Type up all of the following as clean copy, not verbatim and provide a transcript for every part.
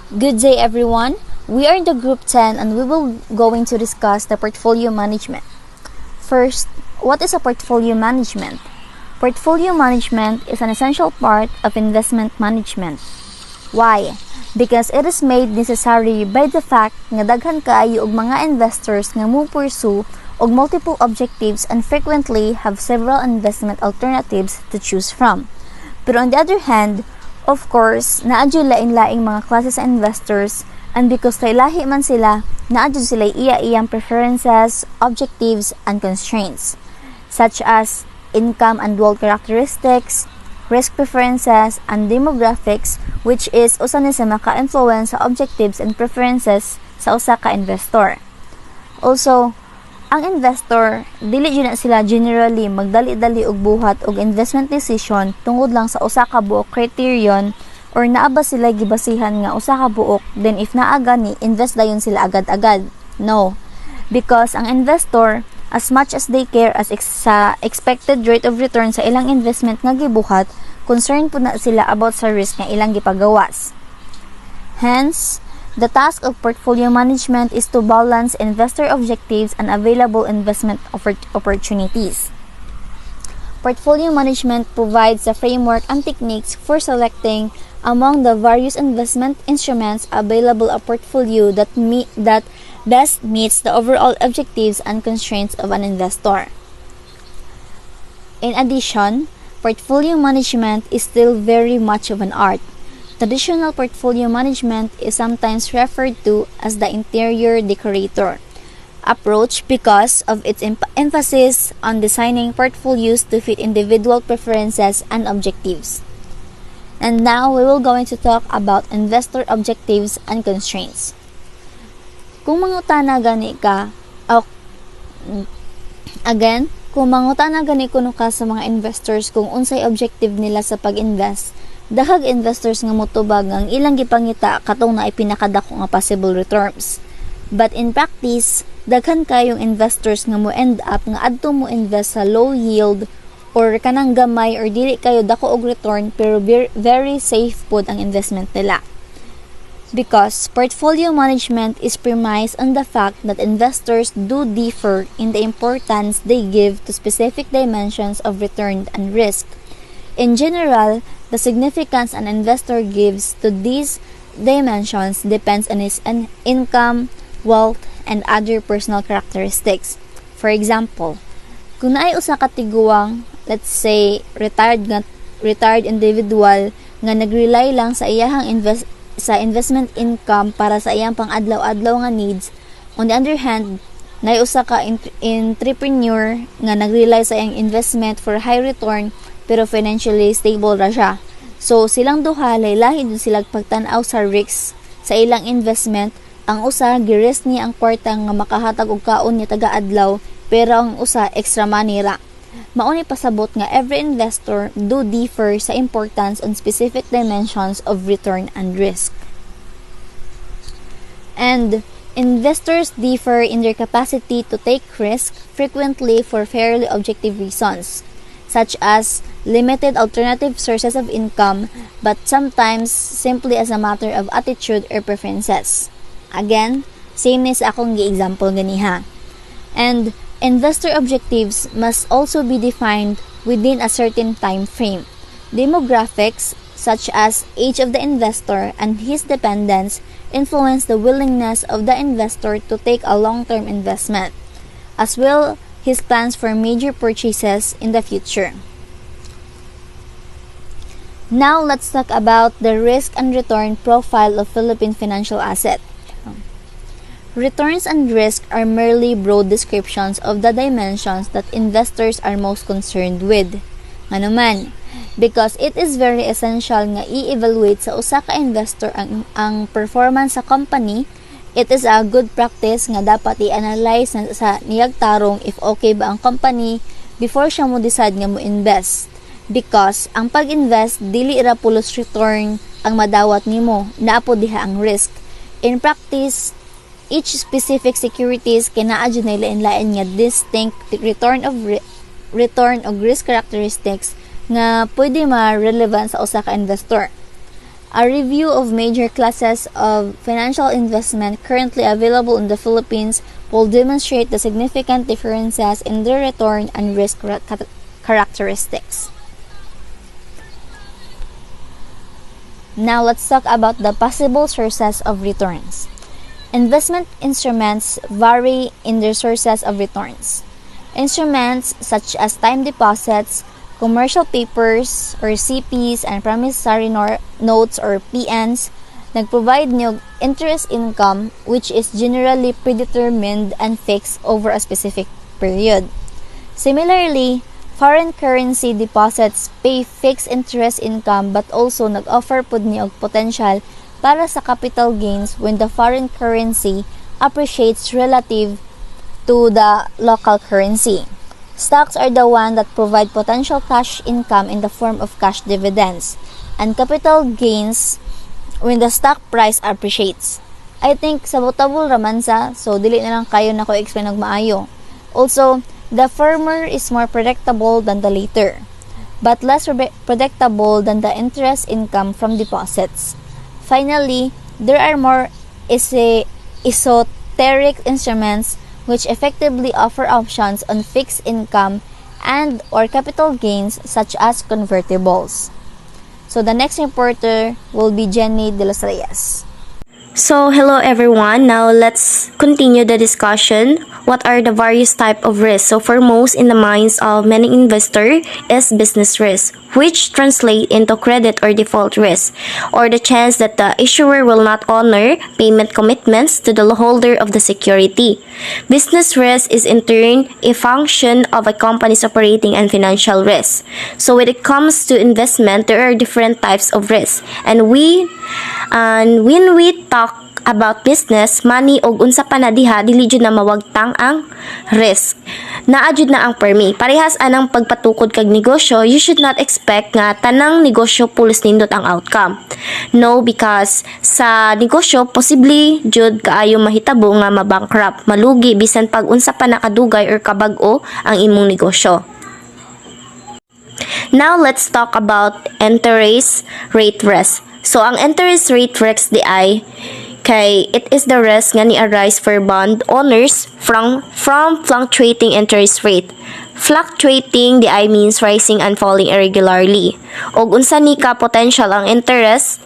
Good day everyone. We are in the group 10 and we will going to discuss the portfolio management. First, what is a portfolio management? Portfolio management is an essential part of investment management. Why? Because it is made necessary by the fact nga daghan kaayo og mga investors nga pursue og multiple objectives and frequently have several investment alternatives to choose from. But on the other hand, of course, naadyo lain-laing mga klase sa investors, and because lahi man sila, naadyo sila iya-iyang preferences, objectives, and constraints, such as income and wealth characteristics, risk preferences, and demographics, which is usa ni sa maka-influence sa objectives and preferences sa usa ka investor. Also, ang investor, dili jud na sila generally magdali-dali og buhat og investment decision tungod lang sa usa ka buok criterion or naa ba sila gibasihan nga usa ka buok, then if naa gani invest dayon sila agad-agad. No, because ang investor, as much as they care as sa expected rate of return sa ilang investment nga gibuhat, concerned po na sila about sa risk nga ilang gipagawas. Hence, the task of portfolio management is to balance investor objectives and available investment opportunities. Portfolio management provides a framework and techniques for selecting among the various investment instruments available a portfolio that best meets the overall objectives and constraints of an investor. In addition, portfolio management is still very much of an art. Traditional portfolio management is sometimes referred to as the interior decorator approach because of its emphasis on designing portfolios to fit individual preferences and objectives. And now we will going to talk about investor objectives and constraints. Kung mangutana gani ka, kung mangutana gani kuno ka sa mga investors kung unsay objective nila sa pag-invest, dahag investors nga motubag ang ilang gipangita katong na ipinakadako nga possible returns. But in practice, daghan kayong investors nga mo end up nga adto mo invest sa low yield or kanang gamay or dili kayo dako og return pero very safe pod ang investment nila. Because portfolio management is premised on the fact that investors do differ in the importance they give to specific dimensions of return and risk. In general, the significance an investor gives to these dimensions depends on his income, wealth, and other personal characteristics. For example, kung naay usa ka tiguang, let's say retired individual nga nagrely lang sa iyahang investment income para sa iyang pang-adlaw-adlaw nga needs, on the other hand, naay usa ka entrepreneur nga nagrely sa iyang investment for high return pero financially stable ra siya. So, silang duha, lahi dun sila pagtanaw sa risks sa ilang investment. Ang usa, gi-risk niya ang kwarta nga makahatag og kaon niya taga-adlaw, pero ang usa, extra money ra. Mauni pasabot nga every investor do differ sa importance on specific dimensions of return and risk. And investors differ in their capacity to take risk frequently for fairly objective reasons, such as limited alternative sources of income, but sometimes simply as a matter of attitude or preferences. Again, same ni sa akong gi-example ganiha. And investor objectives must also be defined within a certain time frame. Demographics, such as age of the investor and his dependents, influence the willingness of the investor to take a long-term investment, as well his plans for major purchases in the future. Now, let's talk about the risk and return profile of Philippine financial asset. Returns and risk are merely broad descriptions of the dimensions that investors are most concerned with. Ano man, because it is very essential nga i-evaluate sa usa ka investor ang performance sa company, it is a good practice nga dapat i-analyze sa niyag tarong if okay ba ang company before siya mo decide nga mo invest. Because ang pag-invest dili ra pulos return ang madawat nimo, naa po diha ang risk. In practice, each specific securities kinaa jud na lain-lain nga distinct return og risk characteristics nga pwede ma-relevant sa usa ka investor. A review of major classes of financial investment currently available in the Philippines will demonstrate the significant differences in their return and risk characteristics. Now let's talk about the possible sources of returns. Investment instruments vary in their sources of returns. Instruments such as time deposits, commercial papers or CPs, and promissory notes or PNs nagprovide ng interest income which is generally predetermined and fixed over a specific period. Similarly, foreign currency deposits pay fixed interest income but also nag-offer pud ni og potential para sa capital gains when the foreign currency appreciates relative to the local currency. Stocks are the one that provide potential cash income in the form of cash dividends and capital gains when the stock price appreciates. I think sabotable raman sa, so dili na lang kayo na ko explain og maayo. Also, the former is more predictable than the later, but less predictable than the interest income from deposits. Finally, there are more esoteric instruments which effectively offer options on fixed income and or capital gains such as convertibles. So the next reporter will be Jenny De Los Reyes. So, hello everyone. Now, let's continue the discussion. What are the various type of risks? So, foremost in the minds of many investors is business risk, which translate into credit or default risk, or the chance that the issuer will not honor payment commitments to the holder of the security. Business risk is in turn a function of a company's operating and financial risk. So, when it comes to investment, there are different types of risks, and when we talk about business, money og unsa pa na diha dili jud na mawagtang ang risk. Naa jud na ang permi. Parehas anang pagpatukod kag negosyo, you should not expect nga tanang negosyo pulos nindot ang outcome. No, because sa negosyo possibly jud kaayo mahitabo nga mabankrupt, malugi bisan pag unsa pa nakadugay or kabag-o ang imong negosyo. Now let's talk about interest rate risk. So ang interest rate risk di ay kay it is the risk nga ni-arise for bond owners from fluctuating interest rate. Fluctuating di ay means rising and falling irregularly. Og unsa ni ka potential ang interest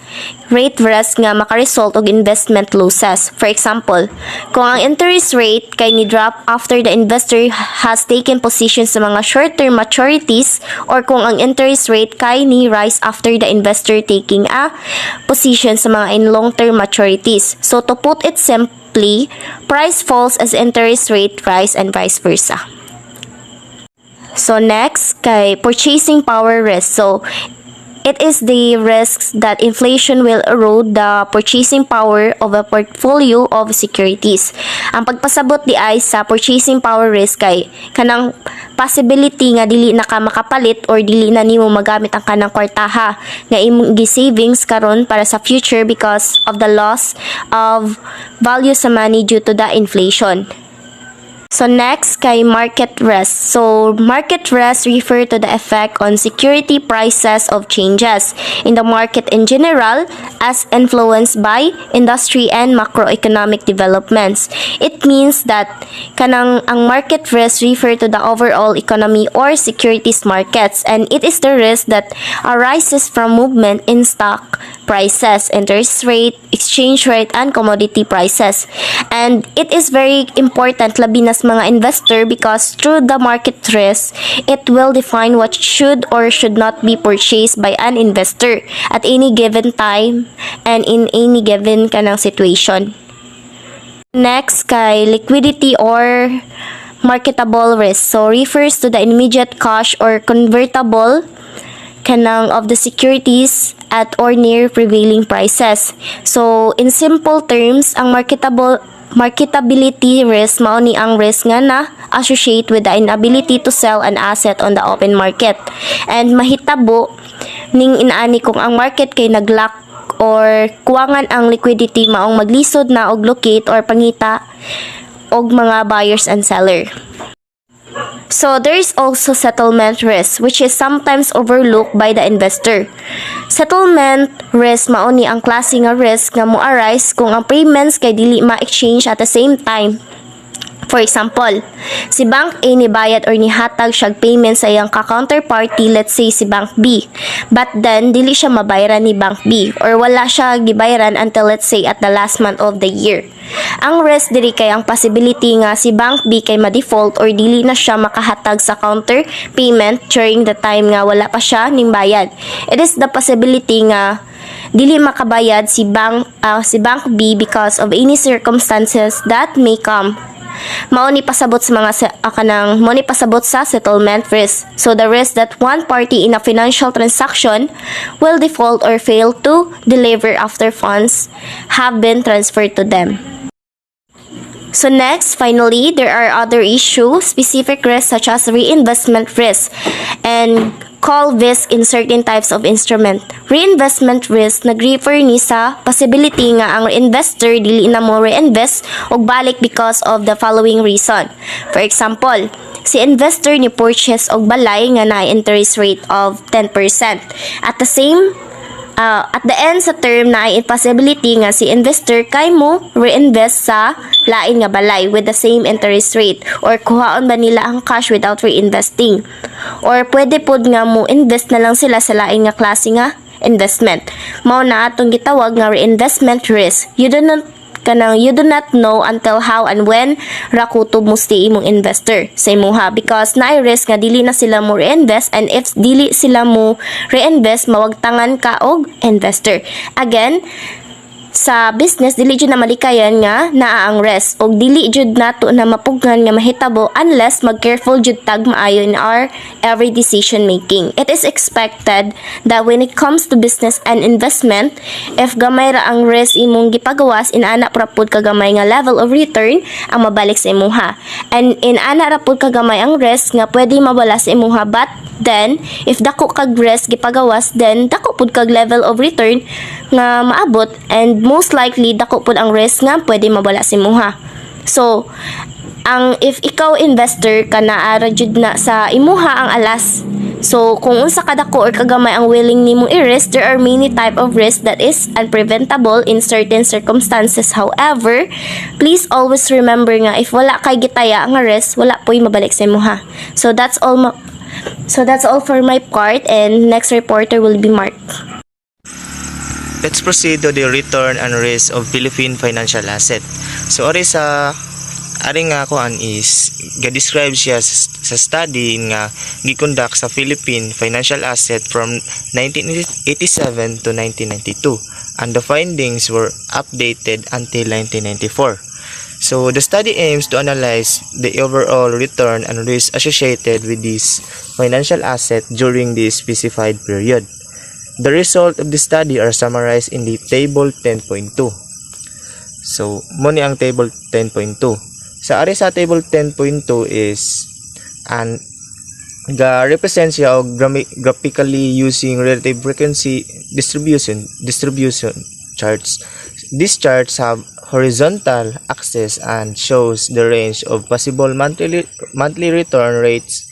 rate risk nga makaresult og investment losses. For example, kung ang interest rate kay ni drop after the investor has taken positions sa mga short-term maturities, or kung ang interest rate kay ni rise after the investor taking a position sa mga in long-term maturities. So to put it simply, price falls as interest rate rise and vice versa. So next, kay purchasing power risk. So it is the risks that inflation will erode the purchasing power of a portfolio of securities. Ang pagpasabot di ay sa purchasing power risk kay kanang possibility nga dili na ka makapalit or dili na nimo magamit ang kanang kwartaha nga imong gi-savings karon para sa future because of the loss of value sa money due to the inflation. So next, kay market risk. So market risk refer to the effect on security prices of changes in the market in general as influenced by industry and macroeconomic developments. It means that kanang ang market risk refer to the overall economy or securities markets, and it is the risk that arises from movement in stock prices, interest rate, exchange rate, and commodity prices. And it is very important labi na mga investor because through the market risk, it will define what should or should not be purchased by an investor at any given time and in any given kanang situation. Next, kay liquidity or marketable risk. So refers to the immediate cash or convertible kanang of the securities at or near prevailing prices. So in simple terms, ang marketability risk mao ni ang risk nga na associate with the inability to sell an asset on the open market. And mahitabo ning inaani kung ang market kay naglack or kuwangan ang liquidity maong maglisod na og locate or pangita og mga buyers and seller. So there is also settlement risk, which is sometimes overlooked by the investor. Settlement risk mao ni ang klase nga risk nga mo-arise kung ang payments kay dili ma-exchange at the same time. For example, si Bank A ni bayad or nihatag siyag payment sa iyang ka-counterparty, let's say si Bank B. But then, dili siya mabayaran ni Bank B or wala siya gibayaran until let's say at the last month of the year. Ang risk diri kay ang possibility nga si Bank B kay ma-default or dili na siya makahatag sa counter payment during the time nga wala pa siya ning bayad. It is the possibility nga dili makabayad si Bank B because of any circumstances that may come. Mao ni pasabot sa mga mao ni pasabot sa settlement risk. So the risk that one party in a financial transaction will default or fail to deliver after funds have been transferred to them. So next, finally, there are other issues, specific risks such as reinvestment risk and call risk in certain types of instrument. Reinvestment risk nag-refer ni sa possibility nga ang investor dili na mo reinvest og balik because of the following reason. For example, si investor ni purchase og balay nga na interest rate of 10%. At the end sa term na ay possibility nga si investor kay mo reinvest sa lain nga balay with the same interest rate or kuhaon ba nila ang cash without reinvesting or pwede pod nga mo invest na lang sila sa lain nga klase nga investment. Mao na atong gitawag nga reinvestment risk. You do not know until how and when ra kutob mo sa imong investor sa imuha because naay risk nga dili na sila mo reinvest, and if dili sila mo reinvest mawagtangan ka og investor. Again, sa business dili jud na malikayan nga naa ang risk og dili jud nato na mapugnan nga mahitabo unless mag-careful jud tag maayo in our every decision making. It is expected that when it comes to business and investment, if gamay ra ang risk imong gipagawas, inana ra pud kagamay nga level of return ang mabalik sa imuha. And inana ra pud kagamay ang risk nga pwede mawala sa imuha, but then if dako kag risk gipagawas, then dako pud kag level of return nga maabot, and most likely dako pud ang risk nga pwede mawala sa imuha. So if ikaw investor ka naa ra jud na sa imuha ang alas. So kung unsa kadako or kagamay ang willing nimong i-risk, there are many type of risk that is unpreventable in certain circumstances. However, please always remember nga if wala kay gitaya nga risk, wala po'y mabalik sa imuha. So that's all for my part, and next reporter will be Mark. Let's proceed to the return and risk of Philippine financial asset. So ari nga kuan is ga-describe siya sa study nga gi-conduct sa Philippine financial asset from 1987 to 1992, and the findings were updated until 1994. So the study aims to analyze the overall return and risk associated with this financial asset during the specified period. The result of the study are summarized in the table 10.2. So, muna ang table 10.2. Sa ari sa table 10.2 is represent siya og graphically using relative frequency distribution charts. These charts have horizontal axis and shows the range of possible monthly return rates,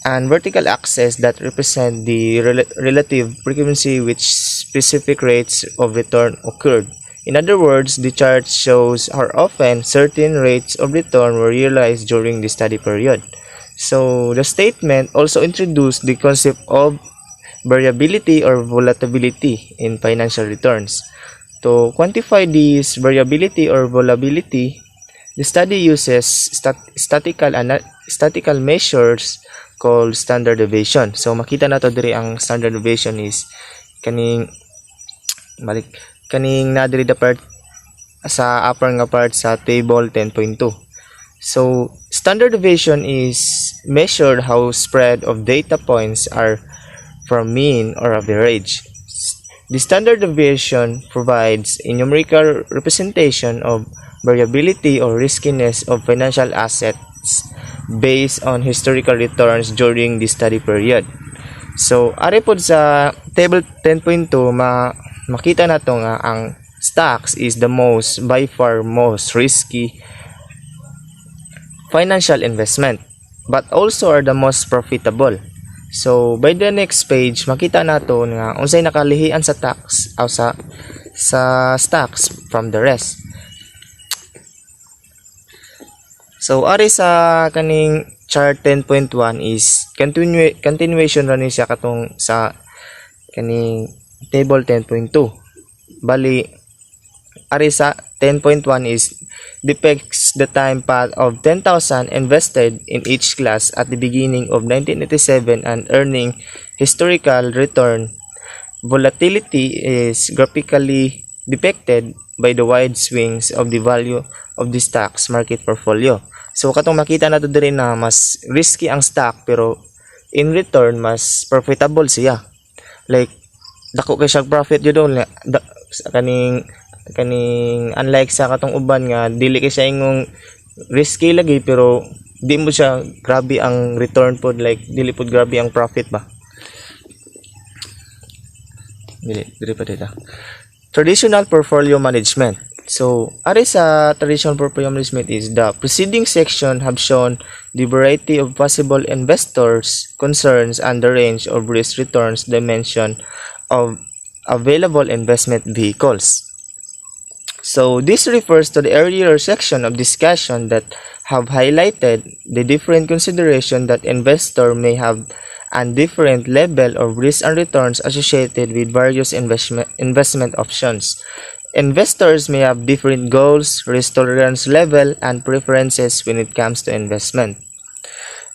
and vertical axis that represent the relative frequency which specific rates of return occurred. In other words, the chart shows how often certain rates of return were realized during the study period. So the statement also introduced the concept of variability or volatility in financial returns. To quantify this variability or volatility, the study uses statistical measures called standard deviation. So makita nato diri ang standard deviation is kaning na diri the part sa upper nga part sa table 10.2. So standard deviation is measured how spread of data points are from mean or average. The standard deviation provides a numerical representation of variability or riskiness of financial assets based on historical returns during the study period. So, ari pod sa table 10.2 makita nato nga ang stocks is the by far most risky financial investment. but also are the most profitable. So by the next page makita nato nga unsay nakalihian sa tax o sa stocks from the rest. So ari sa kaning chart 10.1 is continuation ra ni siya katong sa kaning table 10.2. Bali ari sa 10.1 is depicts the time path of 10,000 invested in each class at the beginning of 1987 and earning historical return. Volatility is graphically depicted by the wide swings of the value of the stocks market portfolio. So katong makita nato diri na mas risky ang stock pero in return mas profitable siya. Like dako kay siya profit jud kaning unlike sa katong uban nga dili kay siya ingong risky lagi pero di mo siya grabe ang return pod, like dili pod grabe ang profit ba. Dili pa dito. Traditional portfolio management. So ari sa traditional portfolio management is the preceding section have shown the variety of possible investors concerns and the range of risk returns dimension of available investment vehicles. So this refers to the earlier section of discussion that have highlighted the different consideration that investor may have and different level of risk and returns associated with various investment options. Investors may have different goals, risk tolerance level, and preferences when it comes to investment.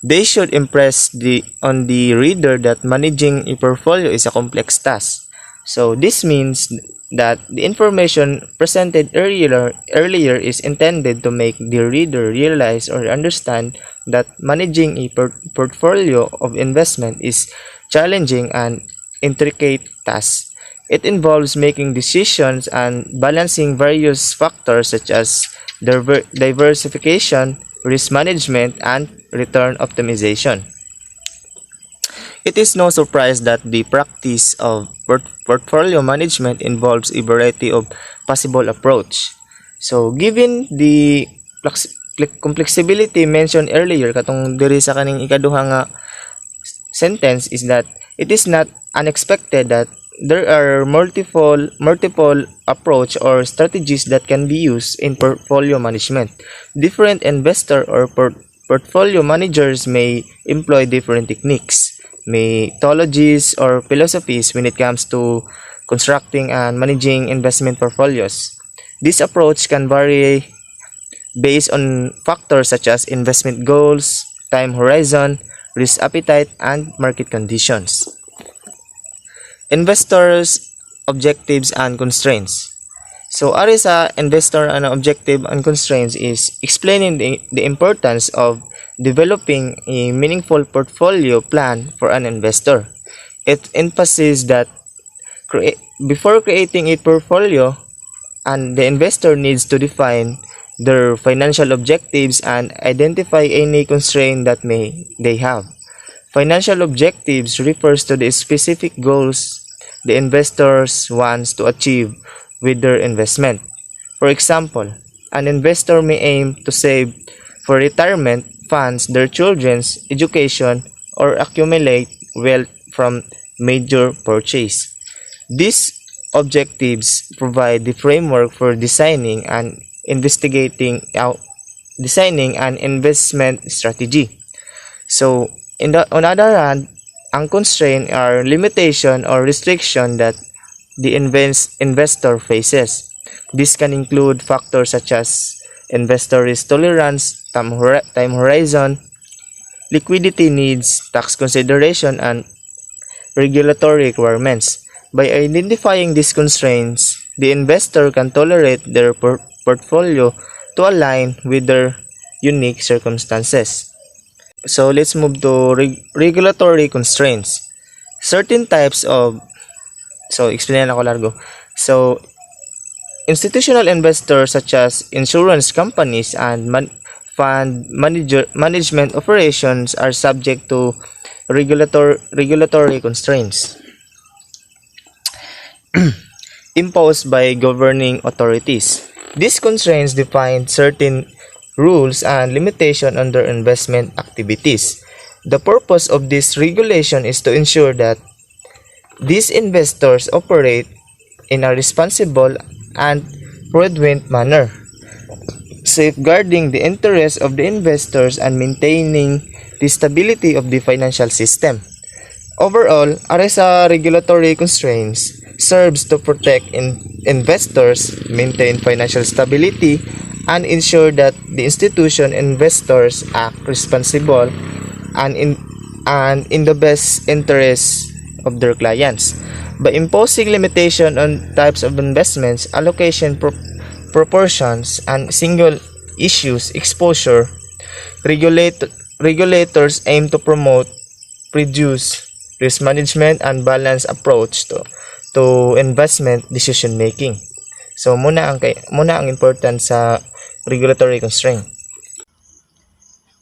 They should impress on the reader that managing a portfolio is a complex task. So this means that the information presented earlier is intended to make the reader realize or understand that managing a portfolio of investment is challenging and intricate task. It involves making decisions and balancing various factors such as diversification, risk management, and return optimization. It is no surprise that the practice of portfolio management involves a variety of possible approach. So, given the complexity mentioned earlier katong diri sa kaning ikaduha nga sentence is that it is not unexpected that there are multiple approach or strategies that can be used in portfolio management. Different investor or portfolio managers may employ different techniques, methodologies, or philosophies when it comes to constructing and managing investment portfolios. This approach can vary based on factors such as investment goals, time horizon, risk appetite, and market conditions. Investors' objectives and constraints. So, ari sa investor and objective and constraints is explaining the importance of developing a meaningful portfolio plan for an investor. It emphasizes that before creating a portfolio, and the investor needs to define their financial objectives and identify any constraint that they have. Financial objectives refers to the specific goals the investors wants to achieve with their investment. For example, an investor may aim to save for retirement, funds their children's education, or accumulate wealth from major purchase. These objectives provide the framework for designing an investment strategy. So, on the other hand, ang constraint are limitation or restriction that the investor faces. This can include factors such as investor risk tolerance, time horizon, liquidity needs, tax consideration, and regulatory requirements. By identifying these constraints, the investor can tolerate their portfolio to align with their unique circumstances. So let's move to regulatory constraints. Certain types of explain ako largo. So institutional investors such as insurance companies and fund management operations are subject to regulatory constraints imposed by governing authorities. These constraints define certain rules, and limitation on their investment activities. The purpose of this regulation is to ensure that these investors operate in a responsible and prudent manner, safeguarding the interests of the investors and maintaining the stability of the financial system. Overall, ARESA regulatory constraints serves to protect investors, maintain financial stability, and ensure that the institution investors act responsible and in the best interests of their clients. By imposing limitation on types of investments, allocation proportions, and single issues exposure, regulators aim to promote, produce risk management and balanced approach to investment decision making. So muna ang important sa regulatory constraint.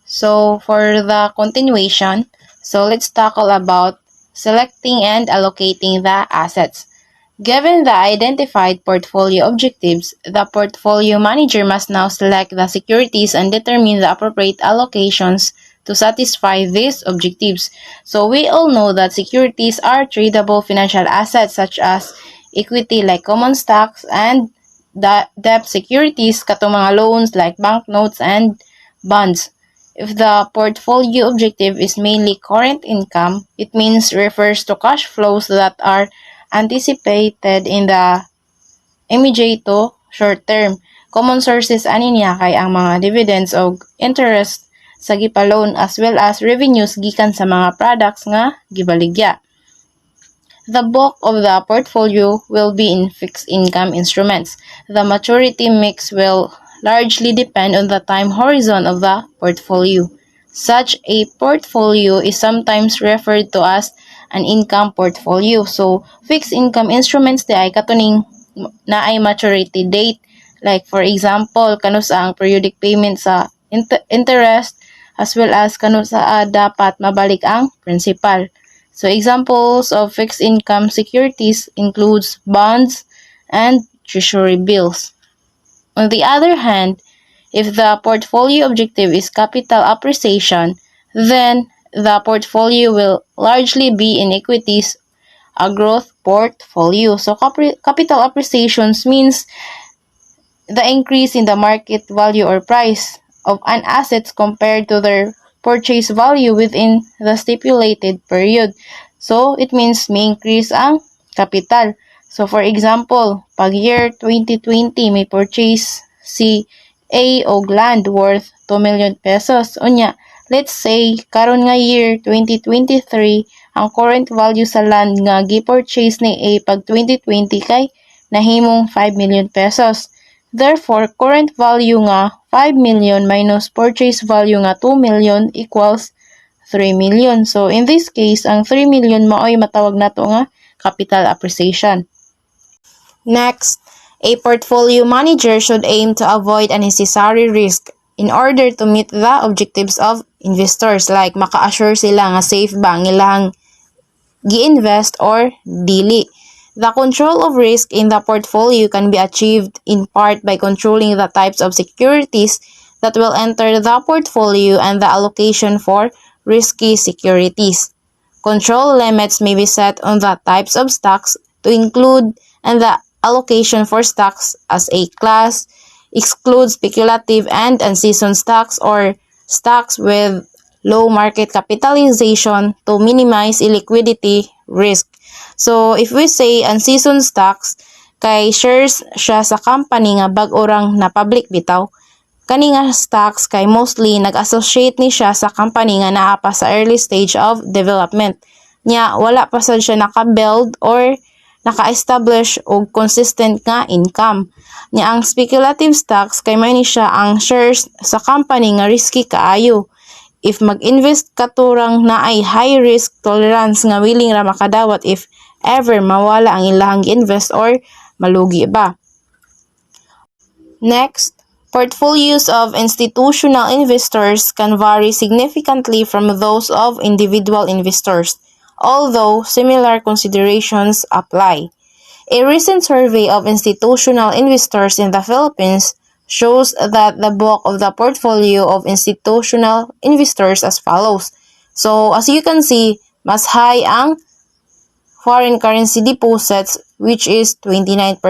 So for the continuation, let's tackle about selecting and allocating the assets. Given the identified portfolio objectives, the portfolio manager must now select the securities and determine the appropriate allocations to satisfy these objectives. So we all know that securities are tradable financial assets such as equity like common stocks and debt securities katong mga loans like banknotes and bonds. If the portfolio objective is mainly current income, it means refers to cash flows that are anticipated in the immediate to short term. Common sources ani niya kay ang mga dividends o interest sa gipaloan as well as revenues gikan sa mga products nga gibaligya. The bulk of the portfolio will be in fixed income instruments. The maturity mix will largely depend on the time horizon of the portfolio. Such a portfolio is sometimes referred to as an income portfolio. So, fixed income instruments di ay katuning na ay maturity date. Like for example, kano sa ang periodic payment sa interest as well as kano sa dapat mabalik ang principal. So, examples of fixed income securities includes bonds and treasury bills. On the other hand, if the portfolio objective is capital appreciation, then the portfolio will largely be in equities, a growth portfolio. So, capital appreciations means the increase in the market value or price of an asset compared to their purchase value within the stipulated period. So, it means may increase ang capital. So, for example, pag year 2020, may purchase si A og land worth 2 million pesos. Unya, let's say, karon nga year 2023, ang current value sa land nga gi-purchase ni A pag 2020 kay nahimong 5 million pesos. Therefore, current value nga 5 million minus purchase value nga 2 million equals 3 million. So, in this case, ang 3 million maoy matawag nato nga capital appreciation. Next, a portfolio manager should aim to avoid unnecessary risk in order to meet the objectives of investors, like maka-assure sila nga safe ba ang ilang gi-invest or dili. The control of risk in the portfolio can be achieved in part by controlling the types of securities that will enter the portfolio and the allocation for risky securities. Control limits may be set on the types of stocks to include and the allocation for stocks as a class, exclude speculative and unseasoned stocks or stocks with low market capitalization to minimize illiquidity risk. So, if we say unseasoned stocks, kay shares siya sa company nga bag-o rang na public bitaw, kani nga stocks kay mostly nag-associate ni siya sa company nga naa pa sa early stage of development. Nya, wala pa sad siya naka-build or naka-establish og consistent nga income. Nya, ang speculative stocks kay may ni siya ang shares sa company nga risky kaayo. If mag-invest ka turang na ay high risk tolerance nga willing ra makadawat if ever mawala ang ilahang invest or malugi ba. Next, portfolios of institutional investors can vary significantly from those of individual investors, although similar considerations apply. A recent survey of institutional investors in the Philippines shows that the bulk of the portfolio of institutional investors as follows. So, as you can see, mas high ang foreign currency deposits, which is 29%,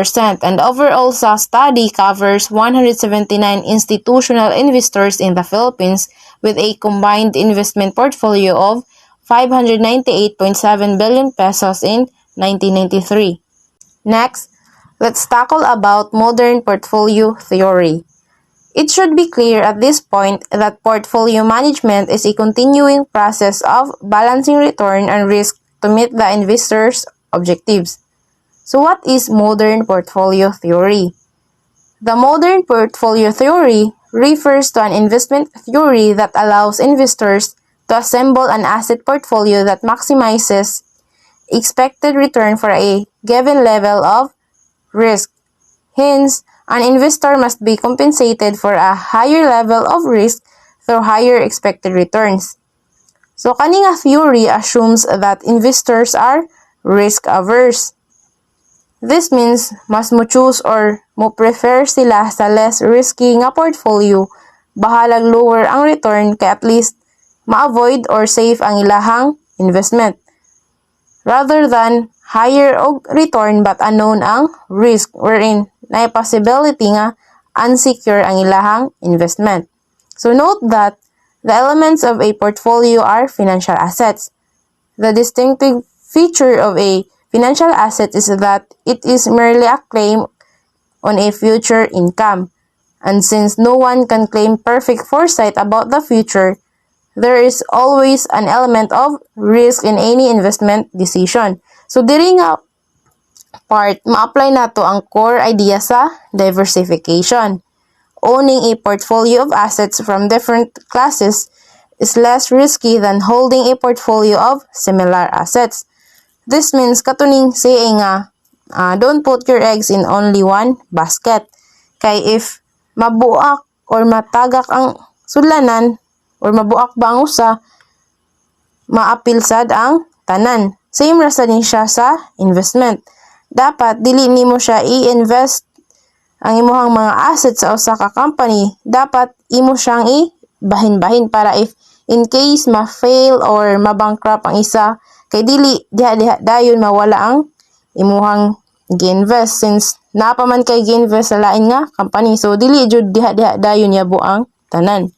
and overall sa study covers 179 institutional investors in the Philippines with a combined investment portfolio of 598.7 billion pesos in 1993. Next, let's tackle about modern portfolio theory. It should be clear at this point that portfolio management is a continuing process of balancing return and risk to meet the investor's objectives. So what is modern portfolio theory? The modern portfolio theory refers to an investment theory that allows investors to assemble an asset portfolio that maximizes expected return for a given level of risk. Hence, an investor must be compensated for a higher level of risk through higher expected returns. So, kaning nga theory assumes that investors are risk-averse. This means, mas mo choose or mo prefer sila sa less risky nga portfolio, bahalag lower ang return kay at least ma-avoid or safe ang ilahang investment. Rather than higher og return but unknown ang risk wherein na possibility nga unsecure ang ilahang investment. So note that the elements of a portfolio are financial assets. The distinctive feature of a financial asset is that it is merely a claim on a future income. And since no one can claim perfect foresight about the future, there is always an element of risk in any investment decision. So diri nga part, ma-apply na to ang core idea sa diversification. Owning a portfolio of assets from different classes is less risky than holding a portfolio of similar assets. This means katuning say nga, don't put your eggs in only one basket. Kay if mabuak or matagak ang sudlanan or mabuak ba ang usa, maapil sad ang tanan. Same ra sad din siya sa investment. Dapat dili nimo siya i-invest ang imuhang mga assets sa usa ka company. Dapat imo siyang i-bahin-bahin para if in case ma-fail or ma-bankrupt ang isa, kay dili diha dayon mawala ang imuhang gi-invest since napaman kay gi-invest sa lain nga company. So dili jud diha dayon yabo ang tanan.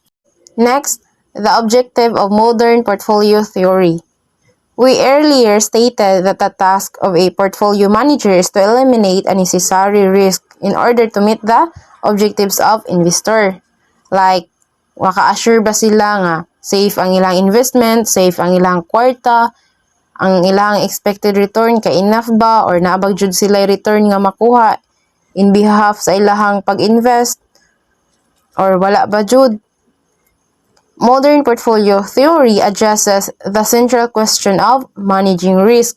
Next, the objective of modern portfolio theory. We earlier stated that the task of a portfolio manager is to eliminate unnecessary risk in order to meet the objectives of investor. Like, waka-assure ba sila nga safe ang ilang investment, safe ang ilang kwarta, ang ilang expected return kay enough ba or naabag jud sila return nga makuha in behalf sa ilahang pag-invest or wala ba jud. Modern portfolio theory addresses the central question of managing risk.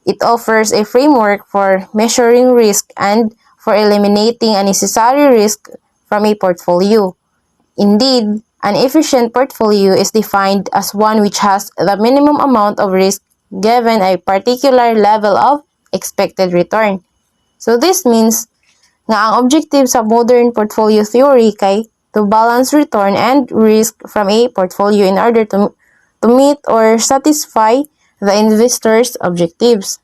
It offers a framework for measuring risk and for eliminating unnecessary risk from a portfolio. Indeed, an efficient portfolio is defined as one which has the minimum amount of risk given a particular level of expected return. So this means nga ang objective sa modern portfolio theory kay to balance return and risk from a portfolio in order to meet or satisfy the investor's objectives.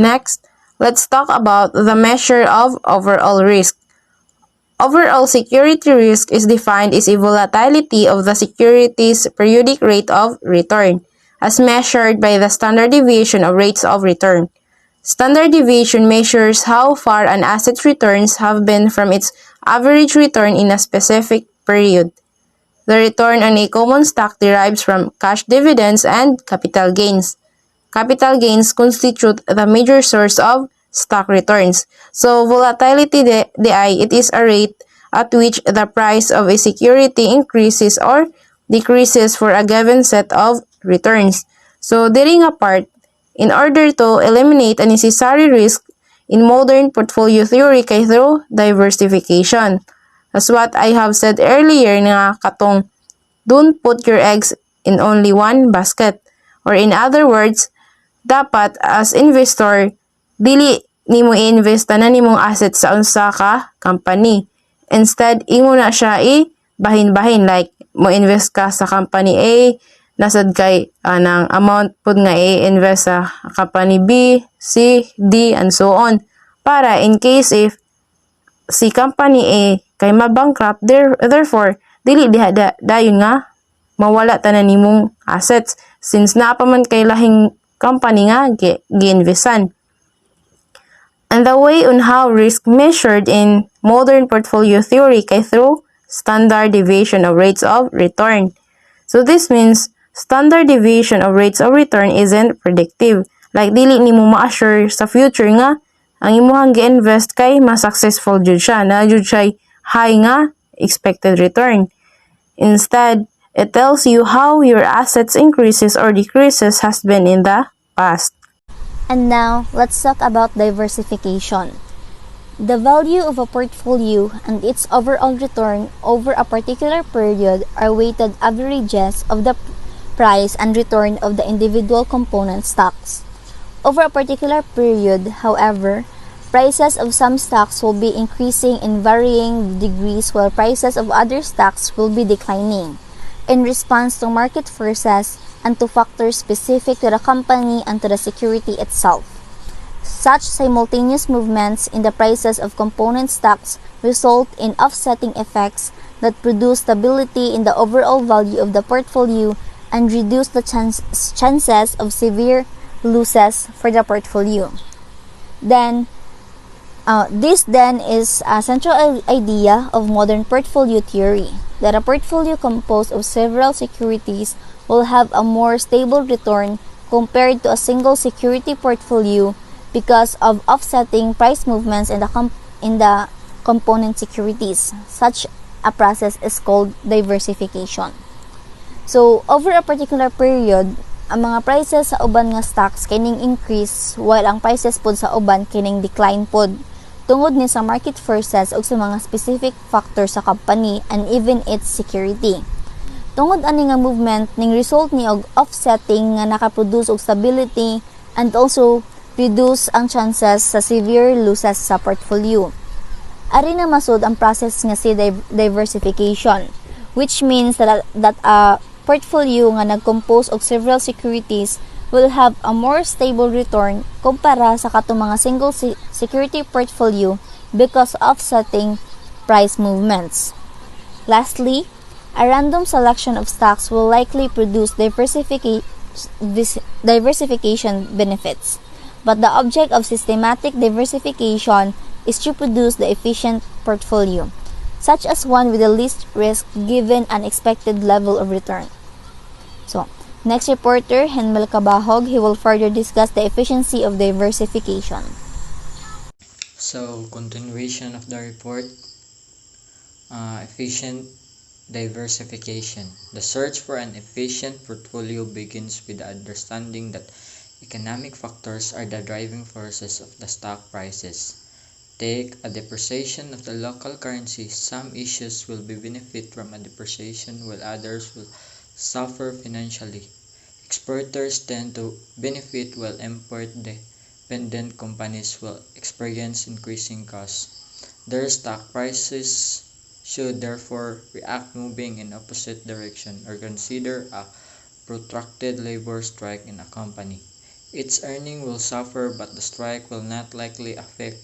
Next, let's talk about the measure of overall risk. Overall security risk is defined as a volatility of the security's periodic rate of return, as measured by the standard deviation of rates of return. Standard deviation measures how far an asset's returns have been from its average return in a specific period. The return on a common stock derives from cash dividends and capital gains. Capital gains constitute the major source of stock returns. So, volatility DI, it is a rate at which the price of a security increases or decreases for a given set of returns. So, during a part, in order to eliminate unnecessary risk in modern portfolio theory kay through diversification. As what I have said earlier nga katong don't put your eggs in only one basket. Or in other words, dapat as investor, dili nimo i-invest na nimong assets sa unsa ka company. Instead, imo na siya bahin-bahin, like mo invest ka sa company A, nasad kay anang amount pud nga i-invest sa company B, C, D, and so on. Para in case if si company A kay mabankrupt, therefore dili diha dayon nga mawala tanan nimong assets since naa pa man kay lahing company nga gi-investan. And the way on how risk measured in modern portfolio theory kay through standard deviation of rates of return. So this means standard deviation of rates of return isn't predictive. Like dili nimo ma-assure sa future nga ang imuhang gi-invest kay ma-successful jud siya, na jud siya high nga expected return. Instead, it tells you how your assets increases or decreases has been in the past. And now, let's talk about diversification. The value of a portfolio and its overall return over a particular period are weighted averages of the price and return of the individual component stocks. Over a particular period, however, prices of some stocks will be increasing in varying degrees while prices of other stocks will be declining in response to market forces and to factors specific to the company and to the security itself. Such simultaneous movements in the prices of component stocks result in offsetting effects that produce stability in the overall value of the portfolio and reduce the chances of severe losses for the portfolio. This then is a central idea of modern portfolio theory, that a portfolio composed of several securities will have a more stable return compared to a single security portfolio because of offsetting price movements in the component securities. Such a process is called diversification. So, over a particular period, ang mga prices sa uban nga stocks kining increase while ang prices pod sa uban kining decline pod tungod ni sa market forces ug sa mga specific factors sa company and even its security. Tungod ani nga movement ning result ni og offsetting nga nakaproduce og stability and also reduce ang chances sa severe losses sa portfolio. Ari na masud ang process nga si diversification, which means that a portfolio nga nagcompose og several securities will have a more stable return kumpara sa katong mga single security portfolio because of offsetting price movements. Lastly, a random selection of stocks will likely produce diversification benefits, but the object of systematic diversification is to produce the efficient portfolio, such as one with the least risk given an expected level of return. So, next reporter, Henmel Cabahog, he will further discuss the efficiency of diversification. So, continuation of the report, efficient diversification. The search for an efficient portfolio begins with the understanding that economic factors are the driving forces of the stock prices. Take a depreciation of the local currency. Some issues will be benefit from a depreciation while others will suffer financially. Exporters tend to benefit while import-dependent companies will experience increasing costs. Their stock prices should therefore react moving in opposite direction or consider a protracted labor strike in a company. Its earning will suffer, but the strike will not likely affect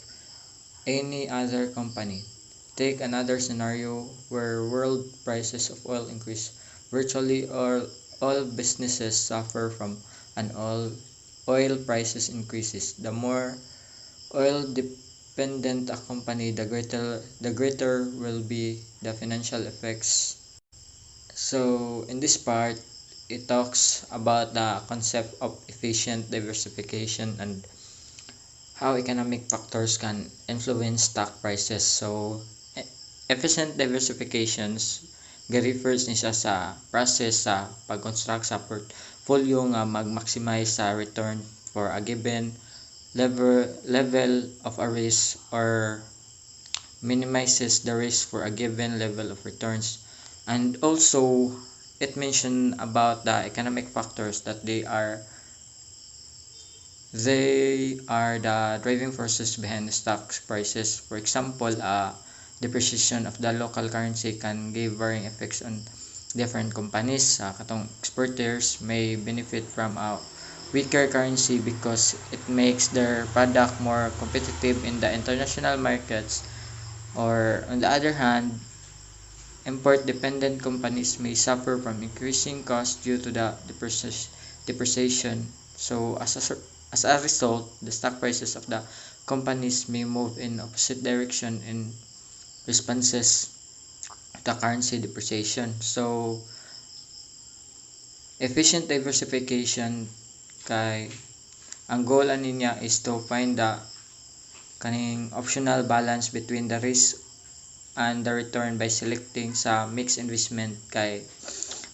any other company. Take another scenario where world prices of oil increase. Virtually all businesses suffer from an oil prices increases. The more oil dependent a company, the greater will be the financial effects. So in this part, it talks about the concept of efficient diversification and how economic factors can influence stock prices. So efficient diversifications refers ni siya sa process sa pag-construct sa portfolio nga mag-maximize sa return for a given level of a risk or minimizes the risk for a given level of returns. And also it mentioned about the economic factors that they are the driving forces behind the stock prices. For example, depreciation of the local currency can give varying effects on different companies. Katong exporters may benefit from a weaker currency because it makes their product more competitive in the international markets, or on the other hand, import-dependent companies may suffer from increasing costs due to the depreciation. So as a result, the stock prices of the companies may move in opposite direction in responses to the currency depreciation. So efficient diversification, kay ang goal ani niya is to find the kaning optional balance between the risk and the return by selecting sa mixed investment, kay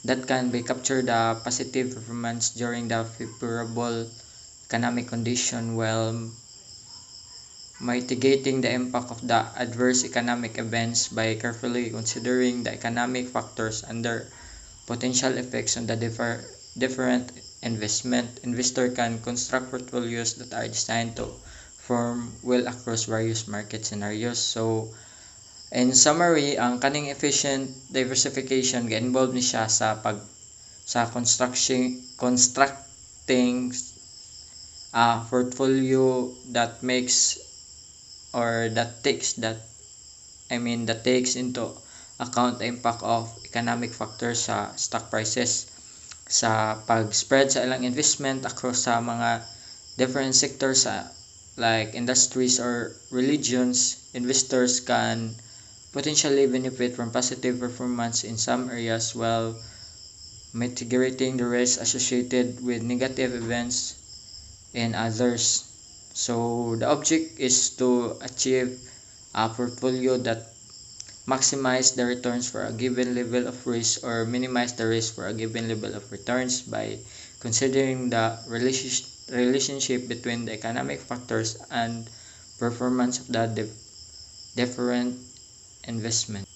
that can be capture the positive performance during the favorable economic condition while mitigating the impact of the adverse economic events by carefully considering the economic factors and their potential effects on the different investment. Investor can construct portfolios that are designed to perform well across various market scenarios. So in summary, ang kaning efficient diversification ga-involve ni siya sa constructing a portfolio that makes or that takes into account the impact of economic factors sa stock prices, sa pag-spread sa ilang investment across sa mga different sectors like industries or religions. Investors can potentially benefit from positive performance in some areas while mitigating the risk associated with negative events in others. So the object is to achieve a portfolio that maximize the returns for a given level of risk or minimize the risk for a given level of returns by considering the relationship between the economic factors and performance of the different investment.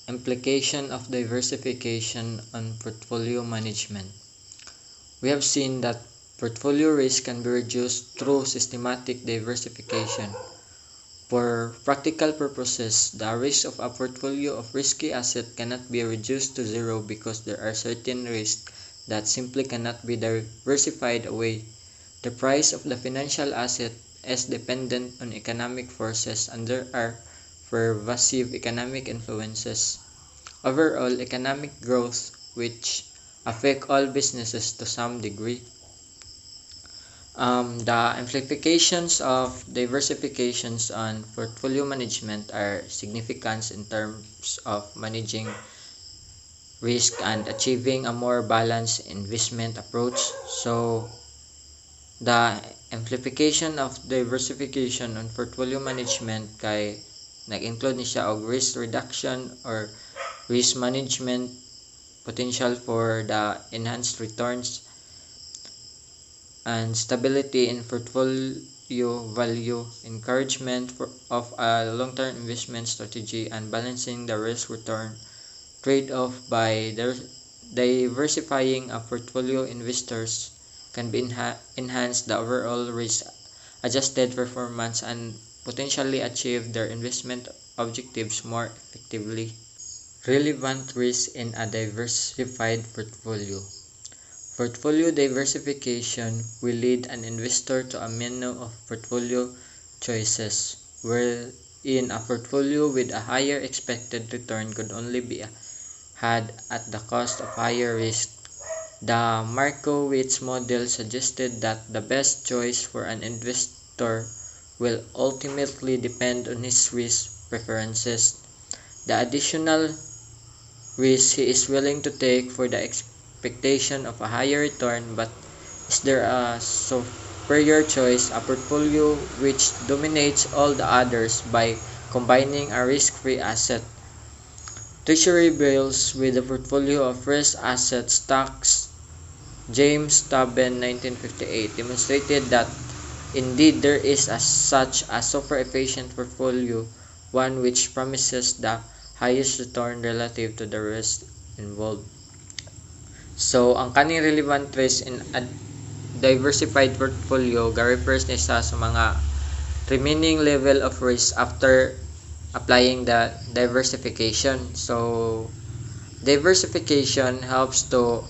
Implication of diversification on portfolio management. We have seen that portfolio risk can be reduced through systematic diversification. For practical purposes, the risk of a portfolio of risky assets cannot be reduced to zero because there are certain risks that simply cannot be diversified away. The price of the financial asset is dependent on economic forces and there are pervasive economic influences. Overall economic growth which affect all businesses to some degree. The implications of diversifications on portfolio management are significant in terms of managing risk and achieving a more balanced investment approach. So the implication of diversification on portfolio management kay nag-include ni siya og risk reduction or risk management, potential for the enhanced returns, and stability in portfolio value, encouragement of a long-term investment strategy, and balancing the risk-return trade-off by diversifying a portfolio. Investors can be enhance the overall risk-adjusted performance and potentially achieve their investment objectives more effectively. Relevant risk in a diversified portfolio. Portfolio diversification will lead an investor to a menu of portfolio choices, wherein a portfolio with a higher expected return could only be had at the cost of higher risk. The Markowitz model suggested that the best choice for an investor will ultimately depend on his risk preferences, the additional risk he is willing to take for the expectation of a higher return. But is there a superior choice, a portfolio which dominates all the others by combining a risk-free asset, treasury bills, with a portfolio of risk asset stocks? James Tobin, 1958, demonstrated that indeed there is such a super efficient portfolio, one which promises the highest return relative to the risk involved. So, ang kaning relevant risk in a diversified portfolio ga-refers ni sa mga remaining level of risk after applying the diversification. So diversification helps to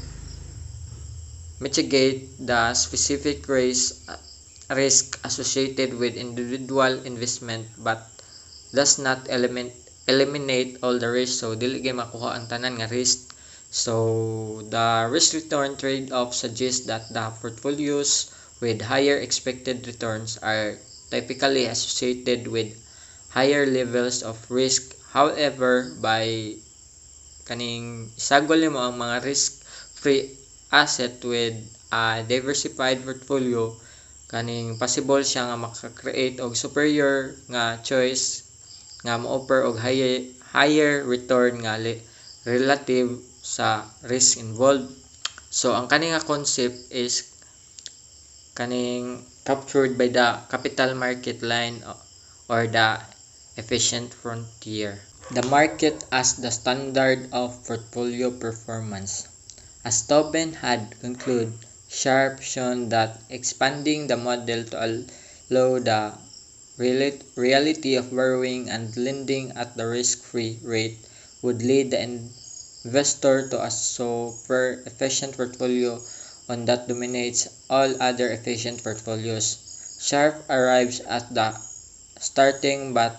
mitigate the specific risk associated with individual investment but does not eliminate all the risk. So dili gyud makuha ang tanan nga risk. So the risk return trade-off suggests that the portfolios with higher expected returns are typically associated with higher levels of risk. However, by kaning isagwal nimo ang mga risk-free asset with a diversified portfolio, kaning possible siya nga maka-create og superior nga choice nga mo-offer og higher return nga relative sa risk involved. So ang kaning nga concept is kaning captured by the capital market line or the efficient frontier. The market as the standard of portfolio performance. As Tobin had concluded, Sharpe shown that expanding the model to allow the reality of borrowing and lending at the risk-free rate would lead the investor to a super efficient portfolio one that dominates all other efficient portfolios. Sharpe arrives at the starting but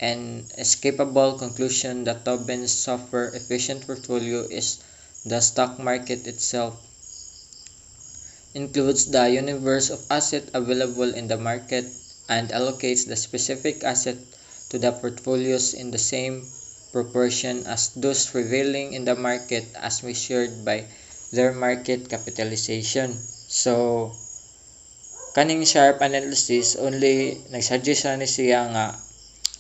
inescapable conclusion that Tobin's super efficient portfolio is the stock market itself, includes the universe of assets available in the market, and allocates the specific asset to the portfolios in the same proportion as those prevailing in the market as measured by their market capitalization. So, kaning Sharpe analysis only nagsuggest na siya nga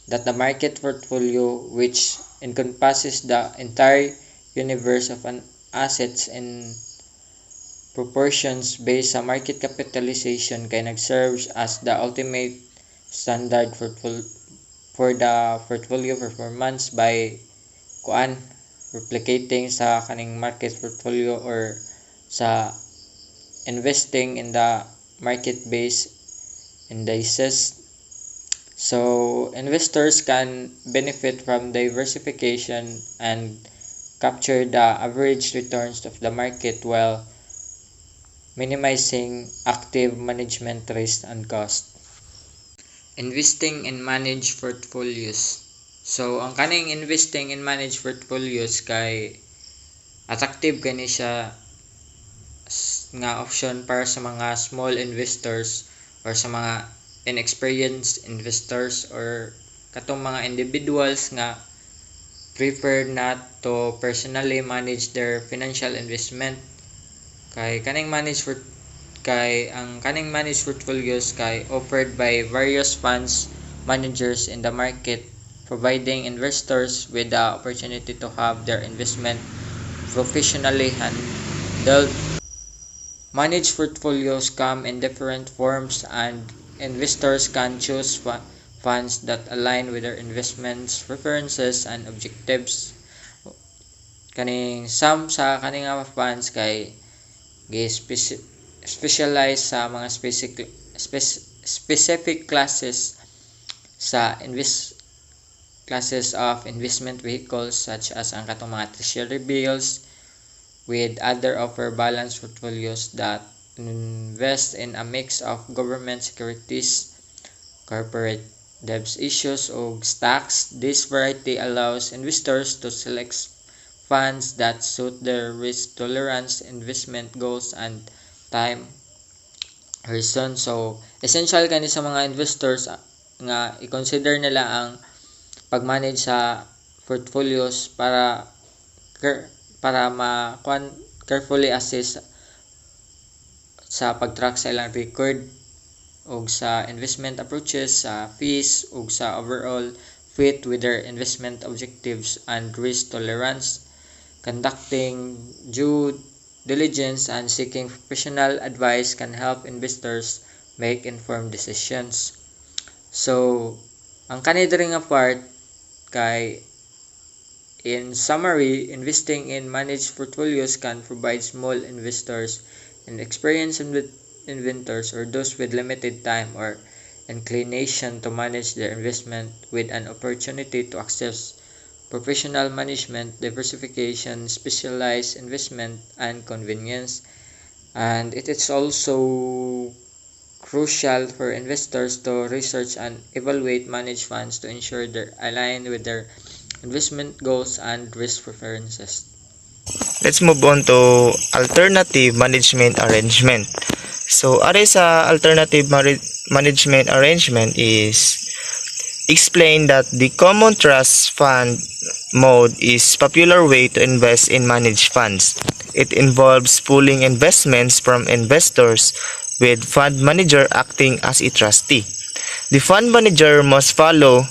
that the market portfolio, which encompasses the entire universe of an assets in proportions based sa market capitalization, kay nagserves as the ultimate standard for the portfolio performance by replicating sa kaning market portfolio or sa investing in the market-based indices. So investors can benefit from diversification and capture the average returns of the market while minimizing active management risk and cost. Investing in managed portfolios. So ang kaning investing in managed portfolios kay attractive gani siya nga option para sa mga small investors or sa mga inexperienced investors or katong mga individuals nga prefer not to personally manage their financial investment. Kay kaning managed portfolios kay offered by various funds managers in the market, providing investors with the opportunity to have their investment professionally handled. Managed portfolios come in different forms and investors can choose funds that align with their investments preferences and objectives. Some sa kaning funds kay specialize sa mga specific classes of investment vehicles such as ang katong mga treasury bills, with other offer balanced portfolios that invest in a mix of government securities, corporate debt issues, o stocks. This variety allows investors to select funds that suit their risk tolerance, investment goals, and time horizon. So, essential kani sa mga investors nga i-consider nila ang pag-manage sa portfolios para carefully assess sa pag-track sa ilang record ug sa investment approaches, sa fees ug sa overall fit with their investment objectives and risk tolerance. Conducting due diligence and seeking professional advice can help investors make informed decisions. So, ang kanidiri nga part kay in summary, investing in managed portfolios can provide small investors and experienced investors or those with limited time or inclination to manage their investment with an opportunity to access professional management, diversification, specialized investment, and convenience. And it is also crucial for investors to research and evaluate managed funds to ensure they're aligned with their investment goals and risk preferences. Let's move on to alternative management arrangement. So, are sa alternative management arrangement is explain that the common trust fund mode is popular way to invest in managed funds. It involves pooling investments from investors with fund manager acting as a trustee. The fund manager must follow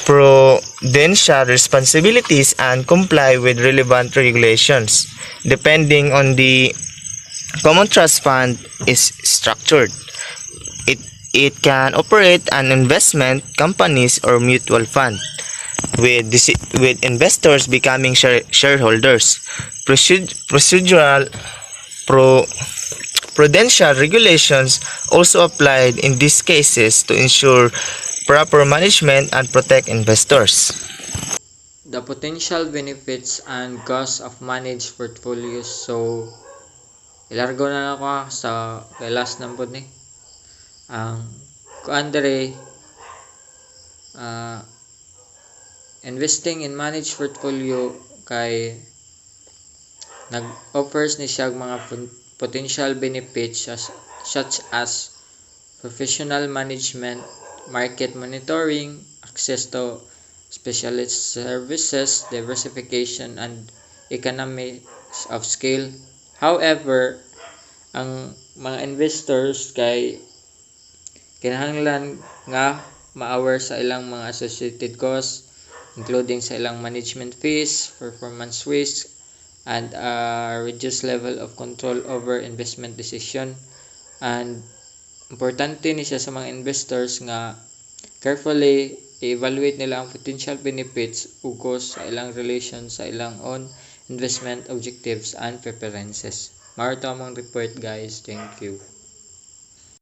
prudential responsibilities and comply with relevant regulations depending on the common trust fund is structured. It can operate an investment companies or mutual fund with investors becoming shareholders. Procedural pro, prudential regulations also applied in these cases to ensure proper management and protect investors. The potential benefits and costs of managed portfolios. So, ilargo na ako sa last na po ni. Ang kuan dere investing in managed portfolio kay nag-offers ni siya mga potential benefits such as professional management, market monitoring, access to specialist services, diversification, and economies of scale. However, ang mga investors kay kinahanglan nga ma-aware sa ilang mga associated costs, including sa ilang management fees, performance risk, and a reduced level of control over investment decision. And importante ni siya sa mga investors nga carefully i-evaluate nila ang potential benefits ug costs sa ilang relation sa ilang own investment objectives and preferences. Mao to among report, guys. Thank you.